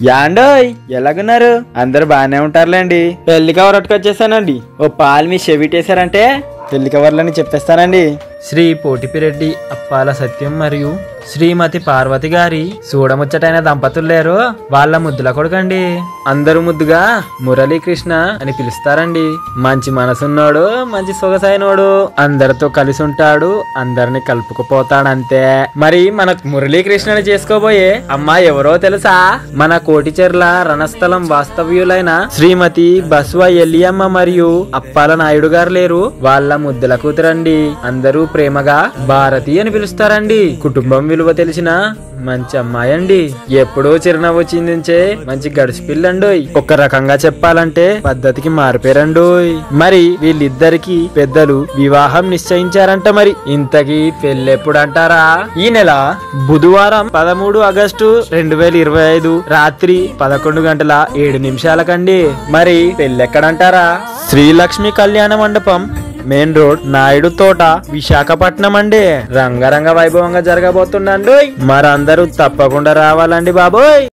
యాండోయ్ ఎలాగున్నారు? అందరు బాగానే ఉంటారులేండి. పెళ్లి కవర్ అట్టుకొచ్చేసానండి. ఓ పాలు మీ చెవిటేశారంటే పెళ్లి కవర్లని చెప్పేస్తానండి. శ్రీ పోటిపిరెడ్డి అప్పాల సత్యం మరియు శ్రీమతి పార్వతి గారి చూడముచ్చటైన దంపతులు లేరు, వాళ్ళ ముద్దుల కొడుకండి. అందరూ ముద్దుగా మురళీకృష్ణ అని పిలుస్తారండి. మంచి మనసున్నోడు, మంచి సొగసైనోడు, అందరితో కలిసి ఉంటాడు, అందరిని కలుపుకుపోతాడంతే. మరి మన మురళీకృష్ణని చేసుకోబోయే అమ్మాయి ఎవరో తెలుసా? మన కోటిచెర్ల రణస్థలం వాస్తవ్యులైన శ్రీమతి బస్వ ఎల్లియమ్మ మరియు అప్పాల నాయుడు గారు లేరు, వాళ్ళ ముద్దుల కూతురండి. అందరూ ప్రేమగా భారతి అని పిలుస్తారండి. కుటుంబం విలువ తెలిసిన మంచి అమ్మాయి అండి. ఎప్పుడూ చిరునవ్వు చిందించే మంచి గడిచి పిల్లండోయ్. ఒక రకంగా చెప్పాలంటే పద్ధతికి మారిపోయారండోయ్. మరి వీళ్ళిద్దరికి పెద్దలు వివాహం నిశ్చయించారంట. మరి ఇంతకీ పెళ్ళెప్పుడంటారా? ఈ నెల బుధవారం 13 ఆగస్టు 2025 రాత్రి 11 గంటల 7 నిమిషాలకండి. మరి పెళ్ళెక్కడంటారా? శ్రీలక్ష్మి కళ్యాణ మండపం, మెయిన్ రోడ్, నాయుడు తోట, విశాఖపట్నం అండి. రంగరంగ వైభవంగా జరగబోతుండండి. మరందరూ తప్పకుండా రావాలండి బాబోయ్.